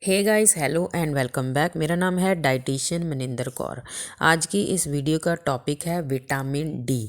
Hey guys, hello and welcome back. मेरा नाम है डाइटिशियन मनिंदर कौर। आज की इस वीडियो का टॉपिक है विटामिन डी।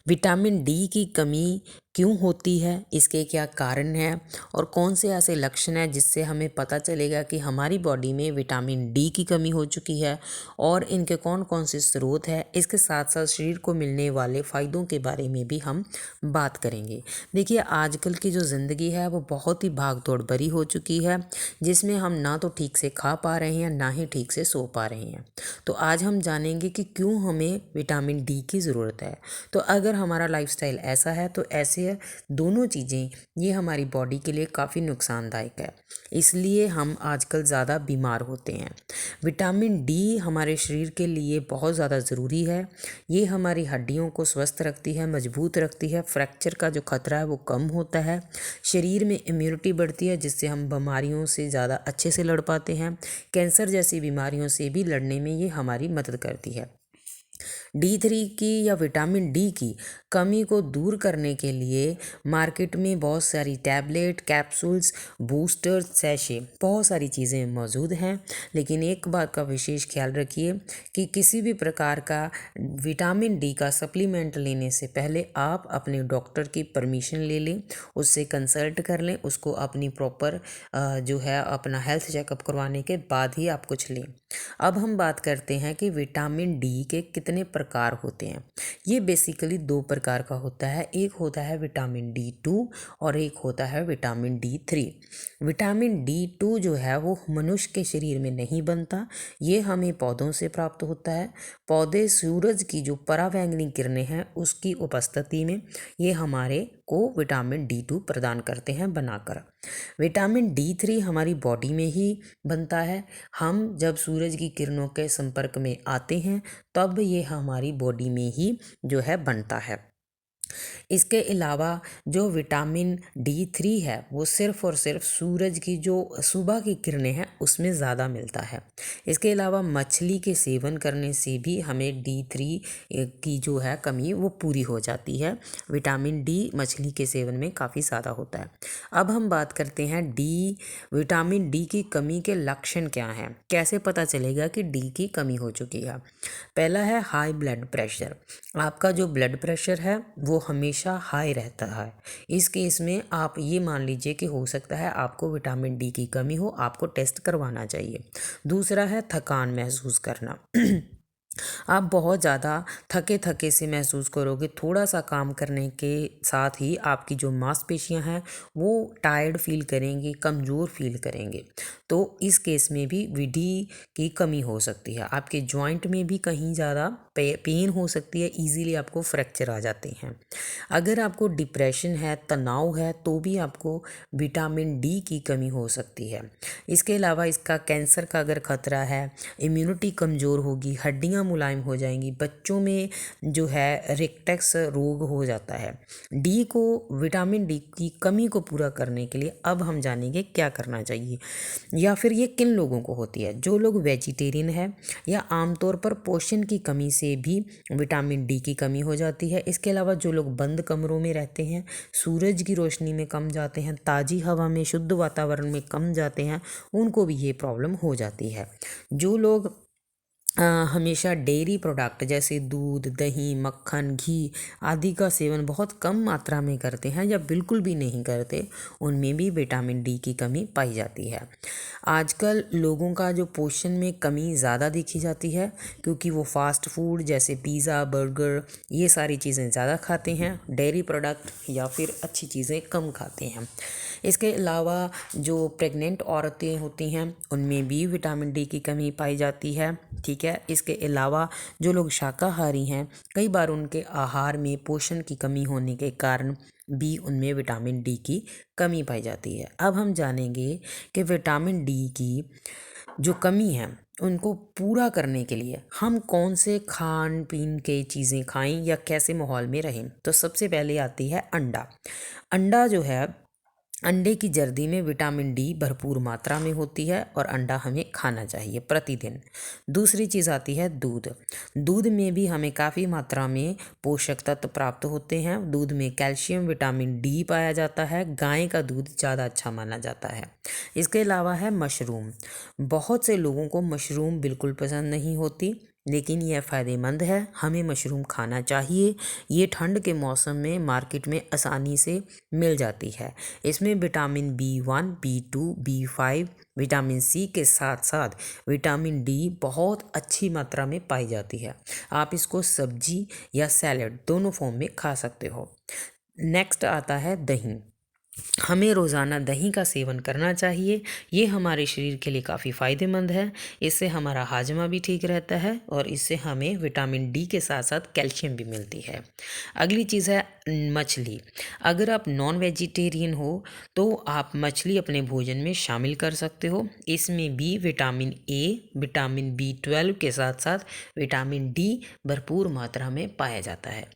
विटामिन डी की कमी क्यों होती है, इसके क्या कारण हैं और कौन से ऐसे लक्षण हैं जिससे हमें पता चलेगा कि हमारी बॉडी में विटामिन डी की कमी हो चुकी है और इनके कौन कौन से स्रोत हैं। इसके साथ साथ शरीर को मिलने वाले फ़ायदों के बारे में भी हम बात करेंगे। देखिए, आजकल की जो ज़िंदगी है वो बहुत ही भाग दौड़ भरी हो चुकी है, जिसमें हम ना तो ठीक से खा पा रहे हैं ना ही ठीक से सो पा रहे हैं। तो आज हम जानेंगे कि क्यों हमें विटामिन डी की ज़रूरत है। तो अगर हमारा लाइफस्टाइल ऐसा है तो ऐसे दोनों चीज़ें ये हमारी बॉडी के लिए काफ़ी नुकसानदायक है, इसलिए हम आजकल ज़्यादा बीमार होते हैं। विटामिन डी हमारे शरीर के लिए बहुत ज़्यादा ज़रूरी है। ये हमारी हड्डियों को स्वस्थ रखती है, मजबूत रखती है, फ्रैक्चर का जो खतरा है वो कम होता है, शरीर में इम्यूनिटी बढ़ती है जिससे हम बीमारियों से ज़्यादा अच्छे से लड़ पाते हैं। कैंसर जैसी बीमारियों से भी लड़ने में ये हमारी मदद करती है। D3 की या विटामिन डी की कमी को दूर करने के लिए मार्केट में बहुत सारी टैबलेट, कैप्सूल्स, बूस्टर, सैशे, बहुत सारी चीज़ें मौजूद हैं। लेकिन एक बात का विशेष ख्याल रखिए कि किसी भी प्रकार का विटामिन डी का सप्लीमेंट लेने से पहले आप अपने डॉक्टर की परमिशन ले लें, उससे कंसल्ट कर लें, उसको अपनी प्रॉपर जो है अपना हेल्थ चेकअप करवाने के बाद ही आप कुछ लें। अब हम बात करते हैं कि विटामिन डी के कितने प्रकार होते हैं। ये बेसिकली दो प्रकार का होता है, एक होता है विटामिन D2 और एक होता है विटामिन D3। विटामिन D2 जो है वो मनुष्य के शरीर में नहीं बनता, ये हमें पौधों से प्राप्त होता है। पौधे सूरज की जो पराबैंगनी किरणें हैं उसकी उपस्थिति में ये हमारे को विटामिन D2 प्रदान करते हैं बनाकर। विटामिन D3 हमारी बॉडी में ही बनता है। हम जब सूरज की किरणों के संपर्क में आते हैं तब ये हमारी बॉडी में ही जो है बनता है। इसके अलावा जो विटामिन D3 है वो सिर्फ़ और सिर्फ सूरज की जो सुबह की किरणें हैं उसमें ज़्यादा मिलता है। इसके अलावा मछली के सेवन करने से भी हमें D3 की जो है कमी वो पूरी हो जाती है। विटामिन डी मछली के सेवन में काफ़ी ज़्यादा होता है। अब हम बात करते हैं विटामिन डी की कमी के लक्षण क्या हैं, कैसे पता चलेगा कि डी की कमी हो चुकी है। पहला है हाई ब्लड प्रेशर। आपका जो ब्लड प्रेशर है वो हमेशा हाई रहता है। इस केस में आप ये मान लीजिए कि हो सकता है आपको विटामिन डी की कमी हो, आपको टेस्ट करवाना चाहिए। दूसरा है थकान महसूस करना। आप बहुत ज़्यादा थके थके से महसूस करोगे, थोड़ा सा काम करने के साथ ही आपकी जो मांसपेशियां हैं वो टायर्ड फील करेंगी, कमज़ोर फील करेंगे। तो इस केस में भी विडी की कमी हो सकती है। आपके जॉइंट में भी कहीं ज़्यादा पेन हो सकती है, इजीली आपको फ्रैक्चर आ जाते हैं। अगर आपको डिप्रेशन है, तनाव है, तो भी आपको विटामिन डी की कमी हो सकती है। इसके अलावा इसका कैंसर का अगर खतरा है, इम्यूनिटी कमज़ोर होगी, हड्डियाँ मुलायम हो जाएंगी, बच्चों में जो है रेक्टेक्स रोग हो जाता है। विटामिन डी की कमी को पूरा करने के लिए अब हम जानेंगे क्या करना चाहिए या फिर ये किन लोगों को होती है। जो लोग वेजिटेरियन है या आमतौर पर पोषण की कमी से भी विटामिन डी की कमी हो जाती है। इसके अलावा जो लोग बंद कमरों में रहते हैं, सूरज की रोशनी में कम जाते हैं, ताज़ी हवा में, शुद्ध वातावरण में कम जाते हैं, उनको भी ये प्रॉब्लम हो जाती है। जो लोग हमेशा डेयरी प्रोडक्ट जैसे दूध, दही, मक्खन, घी आदि का सेवन बहुत कम मात्रा में करते हैं या बिल्कुल भी नहीं करते, उनमें भी विटामिन डी की कमी पाई जाती है। आजकल लोगों का जो पोषण में कमी ज़्यादा देखी जाती है क्योंकि वो फास्ट फूड जैसे पिज़्ज़ा, बर्गर ये सारी चीज़ें ज़्यादा खाते हैं, डेयरी प्रोडक्ट या फिर अच्छी चीज़ें कम खाते हैं। इसके अलावा जो प्रेग्नेंट औरतें होती हैं उनमें भी विटामिन डी की कमी पाई जाती है। ठीक है, इसके अलावा जो लोग शाकाहारी हैं, कई बार उनके आहार में पोषण की कमी होने के कारण भी उनमें विटामिन डी की कमी पाई जाती है। अब हम जानेंगे कि विटामिन डी की जो कमी है उनको पूरा करने के लिए हम कौन से खान पीन के चीज़ें खाएं या कैसे माहौल में रहें। तो सबसे पहले आती है अंडा। अंडा जो है अंडे की जर्दी में विटामिन डी भरपूर मात्रा में होती है और अंडा हमें खाना चाहिए प्रतिदिन। दूसरी चीज़ आती है दूध। दूध में भी हमें काफ़ी मात्रा में पोषक तत्व प्राप्त होते हैं। दूध में कैल्शियम, विटामिन डी पाया जाता है। गाय का दूध ज़्यादा अच्छा माना जाता है। इसके अलावा है मशरूम। बहुत से लोगों को मशरूम बिल्कुल पसंद नहीं होती, लेकिन यह फ़ायदेमंद है, हमें मशरूम खाना चाहिए। ये ठंड के मौसम में मार्केट में आसानी से मिल जाती है। इसमें vitamin B1, B2, B5, vitamin C के साथ साथ विटामिन डी बहुत अच्छी मात्रा में पाई जाती है। आप इसको सब्जी या सैलड दोनों फॉर्म में खा सकते हो। नेक्स्ट आता है दही। हमें रोज़ाना दही का सेवन करना चाहिए। ये हमारे शरीर के लिए काफ़ी फ़ायदेमंद है। इससे हमारा हाजमा भी ठीक रहता है और इससे हमें विटामिन डी के साथ साथ कैल्शियम भी मिलती है। अगली चीज़ है मछली। अगर आप नॉन वेजिटेरियन हो तो आप मछली अपने भोजन में शामिल कर सकते हो। इसमें भी विटामिन ए, विटामिन B12 के साथ साथ विटामिन डी भरपूर मात्रा में पाया जाता है।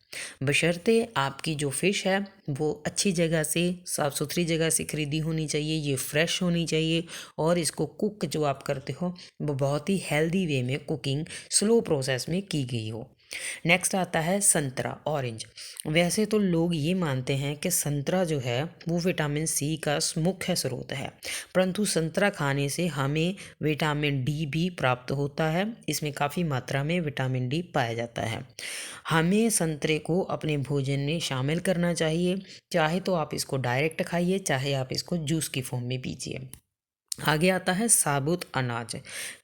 बशर्ते आपकी जो फ़िश है वो अच्छी जगह से, साफ़ सुथरी जगह से ख़रीदी होनी चाहिए, ये फ्रेश होनी चाहिए और इसको कुक जो आप करते हो वो बहुत ही हेल्दी वे में कुकिंग स्लो प्रोसेस में की गई हो। नेक्स्ट आता है संतरा, ऑरेंज। वैसे तो लोग ये मानते हैं कि संतरा जो है वो विटामिन सी का मुख्य स्रोत है, परंतु संतरा खाने से हमें विटामिन डी भी प्राप्त होता है। इसमें काफ़ी मात्रा में विटामिन डी पाया जाता है। हमें संतरे को अपने भोजन में शामिल करना चाहिए। चाहे तो आप इसको डायरेक्ट खाइए, चाहे आप इसको जूस की फॉर्म में पीजिए। आगे आता है साबुत अनाज।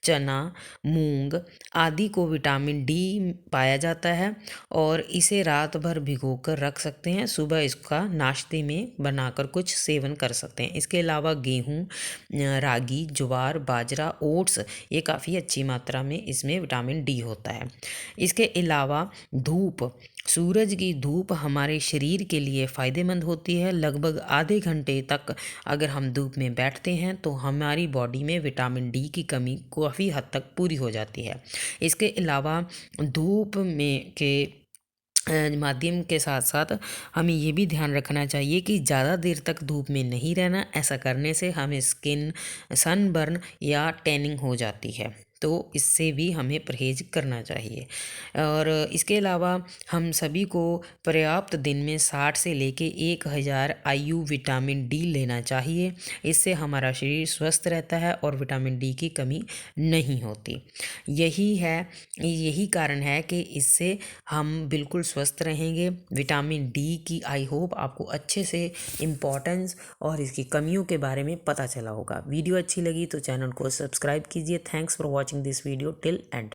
चना, मूंग आदि को विटामिन डी पाया जाता है और इसे रात भर भिगोकर रख सकते हैं। सुबह इसका नाश्ते में बनाकर कुछ सेवन कर सकते हैं। इसके अलावा गेहूँ, रागी, ज्वार, बाजरा, ओट्स, ये काफ़ी अच्छी मात्रा में इसमें विटामिन डी होता है। इसके अलावा धूप, सूरज की धूप हमारे शरीर के लिए फ़ायदेमंद होती है। लगभग आधे घंटे तक अगर हम धूप में बैठते हैं तो हमारी बॉडी में विटामिन डी की कमी काफ़ी हद तक पूरी हो जाती है। इसके अलावा धूप में के माध्यम के साथ साथ हमें ये भी ध्यान रखना चाहिए कि ज़्यादा देर तक धूप में नहीं रहना। ऐसा करने से हमें स्किन सनबर्न या टैनिंग हो जाती है, तो इससे भी हमें परहेज करना चाहिए। और इसके अलावा हम सभी को पर्याप्त दिन में 60 से लेके 1000 IU विटामिन डी लेना चाहिए। इससे हमारा शरीर स्वस्थ रहता है और विटामिन डी की कमी नहीं होती। यही कारण है कि इससे हम बिल्कुल स्वस्थ रहेंगे। विटामिन डी की आई होप आपको अच्छे से इम्पोर्टेंस और इसकी कमियों के बारे में पता चला होगा। वीडियो अच्छी लगी तो चैनल को सब्सक्राइब कीजिए। Thanks for watching this video till and.